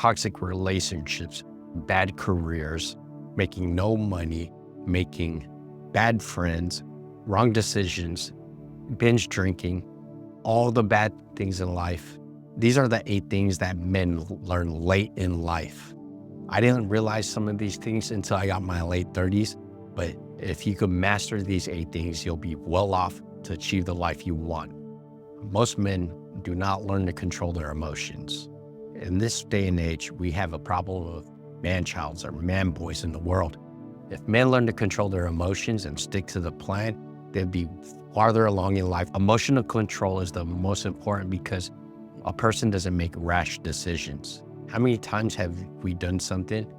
toxic relationships, bad careers, making no money, making bad friends, wrong decisions, binge drinking, all the bad things in life. These are the 8 things that men learn late in life. I didn't realize some of these things until I got my late 30s, but if you could master these 8 things, you'll be well off to achieve the life you want. Most men do not learn to control their emotions. In this day and age, we have a problem of man-childs or man-boys in the world. If men learn to control their emotions and stick to the plan, they'd be farther along in life. Emotional control is the most important because a person doesn't make rash decisions. How many times have we done something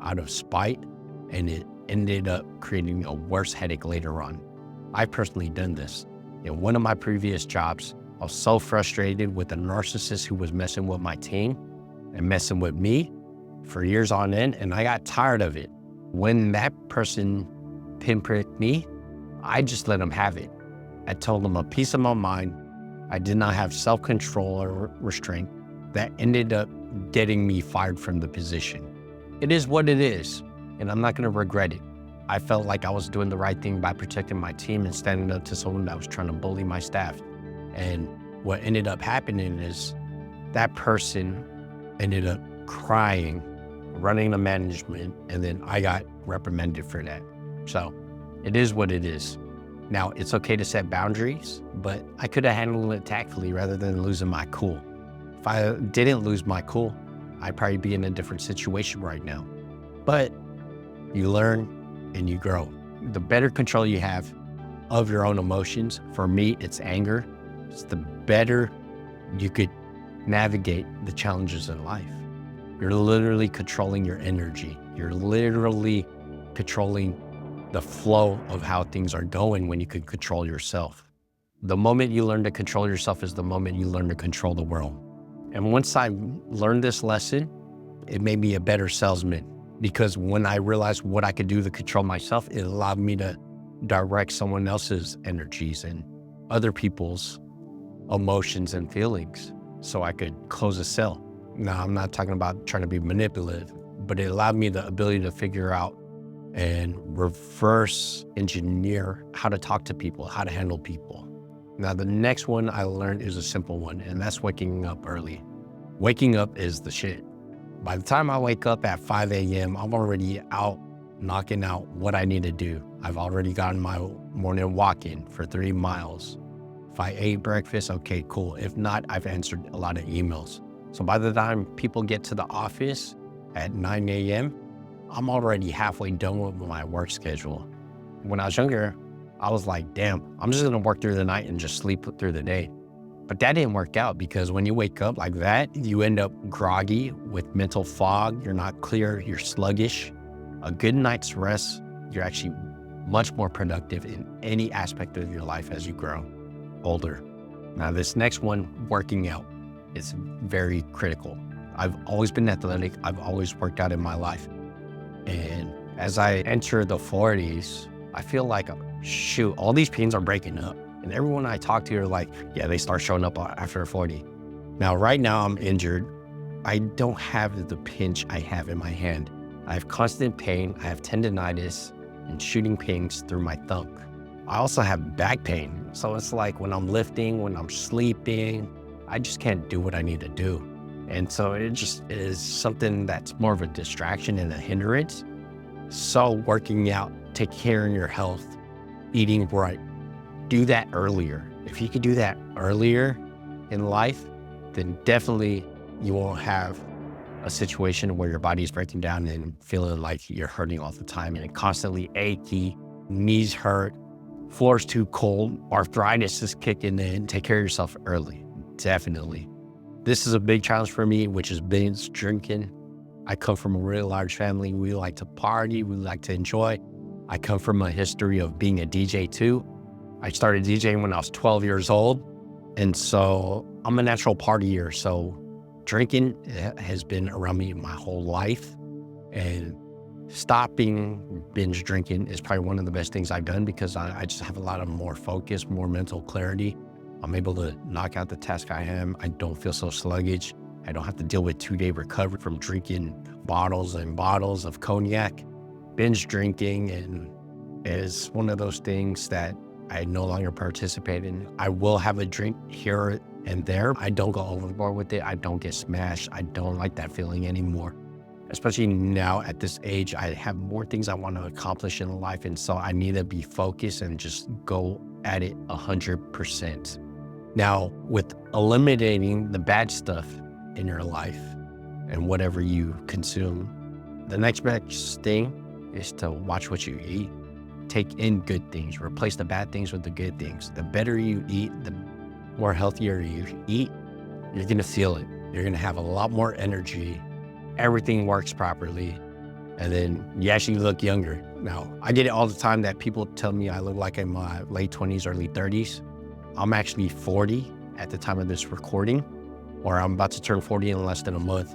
out of spite and it ended up creating a worse headache later on? I've personally done this. In one of my previous jobs, I was so frustrated with a narcissist who was messing with my team and messing with me for years on end, and I got tired of it. When that person pinpricked me, I just let him have it. I told him a piece of my mind. I did not have self-control or restraint. That ended up getting me fired from the position. It is what it is, and I'm not gonna regret it. I felt like I was doing the right thing by protecting my team and standing up to someone that was trying to bully my staff. And what ended up happening is that person ended up crying, running the management, and then I got reprimanded for that. So it is what it is. Now, it's okay to set boundaries, but I could have handled it tactfully rather than losing my cool. If I didn't lose my cool, I'd probably be in a different situation right now. But you learn and you grow. The better control you have of your own emotions, for me, it's anger. It's the better you could navigate the challenges in life. You're literally controlling your energy. You're literally controlling the flow of how things are going when you can control yourself. The moment you learn to control yourself is the moment you learn to control the world. And once I learned this lesson, it made me a better salesman, because when I realized what I could do to control myself, it allowed me to direct someone else's energies and other people's emotions and feelings so I could close a sale. Now, I'm not talking about trying to be manipulative, but it allowed me the ability to figure out and reverse engineer how to talk to people, how to handle people. Now, the next one I learned is a simple one, and that's waking up early. Waking up is the shit. By the time I wake up at 5 a.m., I'm already out knocking out what I need to do. I've already gotten my morning walk-in for 3 miles. If I ate breakfast, okay, cool. If not, I've answered a lot of emails. So by the time people get to the office at 9 a.m., I'm already halfway done with my work schedule. When I was younger, I was like, damn, I'm just gonna work through the night and just sleep through the day. But that didn't work out, because when you wake up like that, you end up groggy with mental fog. You're not clear, you're sluggish. A good night's rest, you're actually much more productive in any aspect of your life as you grow older. Now, this next one, working out, is very critical. I've always been athletic. I've always worked out in my life. And as I enter the 40s, I feel like, shoot, all these pains are breaking up. And everyone I talk to are like, yeah, they start showing up after 40. Now, right now I'm injured. I don't have the pinch I have in my hand. I have constant pain. I have tendonitis and shooting pains through my thumb. I also have back pain. So it's like when I'm lifting, when I'm sleeping, I just can't do what I need to do. And so it just is something that's more of a distraction and a hindrance. So working out, take care of your health, eating right, do that earlier. If you could do that earlier in life, then definitely you won't have a situation where your body is breaking down and feeling like you're hurting all the time and constantly achy, knees hurt, floor's too cold, arthritis is kicking in. Take care of yourself early, definitely. This is a big challenge for me, which is binge drinking. I come from a really large family. We like to party, we like to enjoy. I come from a history of being a DJ too. I started DJing when I was 12 years old. And so I'm a natural partier. So drinking has been around me my whole life. And stopping binge drinking is probably one of the best things I've done, because I just have a lot of more focus, more mental clarity. I'm able to knock out the task I am. I don't feel so sluggish. I don't have to deal with 2-day recovery from drinking bottles and bottles of cognac. Binge drinking and is one of those things that I no longer participate in. I will have a drink here and there. I don't go overboard with it. I don't get smashed. I don't like that feeling anymore. Especially now at this age, I have more things I want to accomplish in life. And so I need to be focused and just go at it 100%. Now, with eliminating the bad stuff in your life and whatever you consume, the next best thing is to watch what you eat. Take in good things, replace the bad things with the good things. The better you eat, the more healthier you eat, you're gonna feel it. You're gonna have a lot more energy. Everything works properly. And then you actually look younger. Now, I get it all the time that people tell me I look like I'm in my late 20s, early 30s. I'm actually 40 at the time of this recording, or I'm about to turn 40 in less than a month.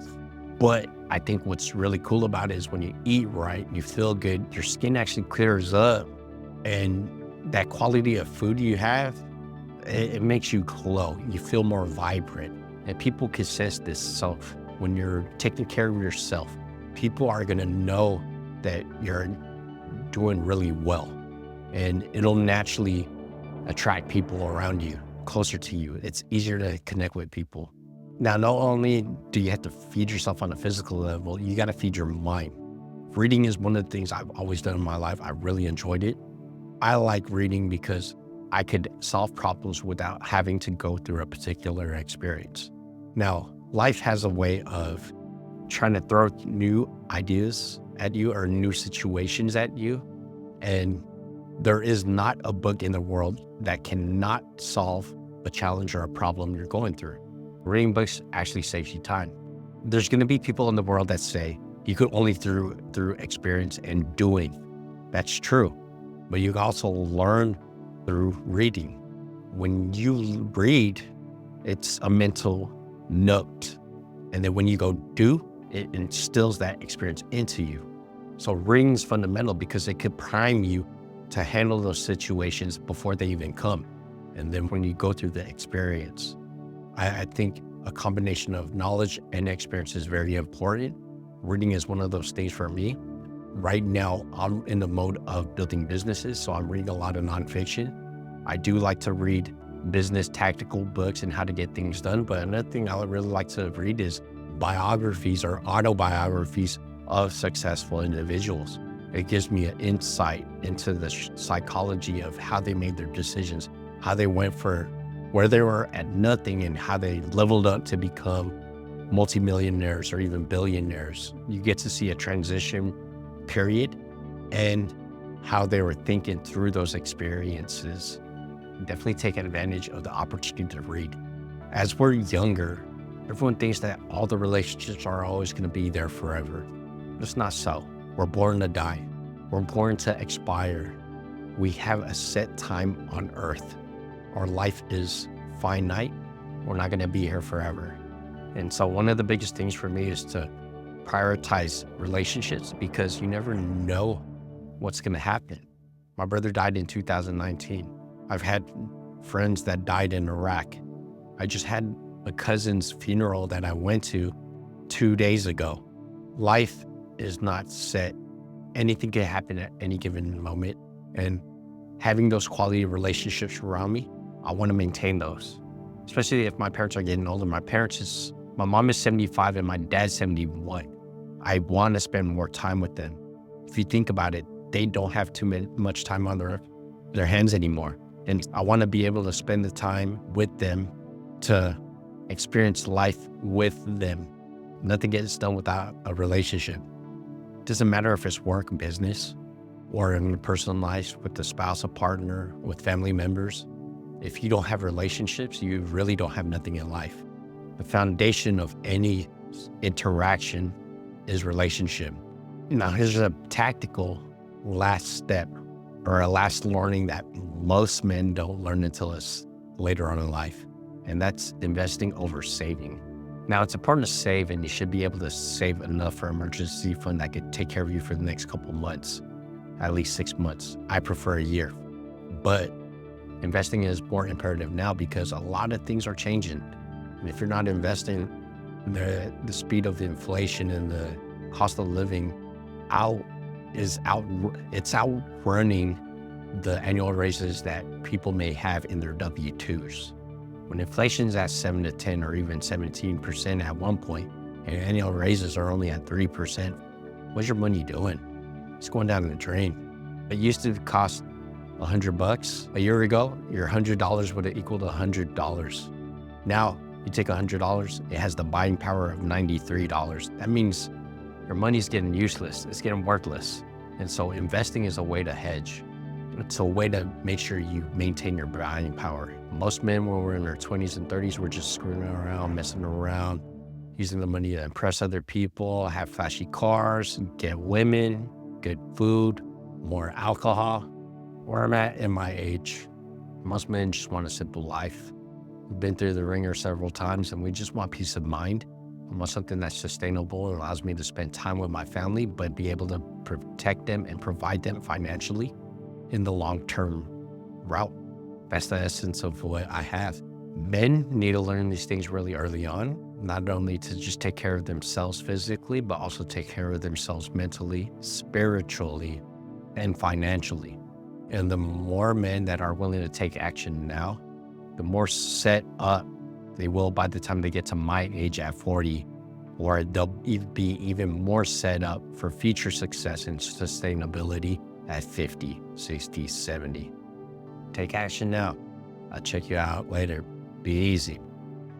But I think what's really cool about it is when you eat right, you feel good, your skin actually clears up, and that quality of food you have, it makes you glow. You feel more vibrant, and people can sense this. So when you're taking care of yourself, people are gonna know that you're doing really well, and it'll naturally attract people around you, closer to you. It's easier to connect with people. Now, not only do you have to feed yourself on a physical level, you got to feed your mind. Reading is one of the things I've always done in my life. I really enjoyed it. I like reading because I could solve problems without having to go through a particular experience. Now, life has a way of trying to throw new ideas at you or new situations at you. And there is not a book in the world that cannot solve a challenge or a problem you're going through. Reading books actually saves you time. There's going to be people in the world that say you could only through experience and doing. That's true, but you can also learn through reading. When you read, it's a mental note, and then when you go do, it instills that experience into you. So reading is fundamental because it could prime you to handle those situations before they even come. And then when you go through the experience, I think a combination of knowledge and experience is very important. Reading is one of those things for me. Right now, I'm in the mode of building businesses, so I'm reading a lot of nonfiction. I do like to read business tactical books and how to get things done, but another thing I would really like to read is biographies or autobiographies of successful individuals. It gives me an insight into the psychology of how they made their decisions, how they went for where they were at nothing and how they leveled up to become multimillionaires or even billionaires. You get to see a transition period and how they were thinking through those experiences. Definitely take advantage of the opportunity to read. As we're younger, everyone thinks that all the relationships are always going to be there forever. It's not so. We're born to die. We're born to expire. We have a set time on earth. Our life is finite. We're not going to be here forever. And so one of the biggest things for me is to prioritize relationships because you never know what's going to happen. My brother died in 2019. I've had friends that died in Iraq. I just had a cousin's funeral that I went to 2 days ago. Life is not set. Anything can happen at any given moment. And having those quality relationships around me, I want to maintain those, especially if my parents are getting older. My mom is 75 and my dad's 71. I want to spend more time with them. If you think about it, they don't have much time on their hands anymore. And I want to be able to spend the time with them to experience life with them. Nothing gets done without a relationship. It doesn't matter if it's work, business, or in personal life with a spouse, a partner, with family members. If you don't have relationships, you really don't have nothing in life. The foundation of any interaction is relationship. Now, here's a tactical last step or a last learning that most men don't learn until it's later on in life, and that's investing over saving. Now, it's important to save, and you should be able to save enough for an emergency fund that could take care of you for the next couple months, at least 6 months. I prefer a year, but investing is more imperative now because a lot of things are changing. And if you're not investing, The speed of inflation and the cost of living out is out it's outrunning the annual raises that people may have in their W-2s. When inflation's at 7 to 10 or even 17% at one point, and annual raises are only at 3%, what's your money doing? It's going down the drain. It used to cost $100 a year ago. Your $100 would have equaled $100. Now you take $100, it has the buying power of $93. That means your money's getting useless. It's getting worthless. And so investing is a way to hedge. It's a way to make sure you maintain your buying power. Most men, when we're in our 20s and 30s, we're just screwing around, messing around, using the money to impress other people, have flashy cars, get women, good food, more alcohol. Where I'm at in my age, most men just want a simple life. We've been through the ringer several times, and we just want peace of mind. I want something that's sustainable and allows me to spend time with my family, but be able to protect them and provide them financially in the long-term route. That's the essence of what I have. Men need to learn these things really early on, not only to just take care of themselves physically, but also take care of themselves mentally, spiritually, and financially. And the more men that are willing to take action now, the more set up they will by the time they get to my age at 40, or they'll be even more set up for future success and sustainability at 50, 60, 70. Take action now. I'll check you out later. Be easy.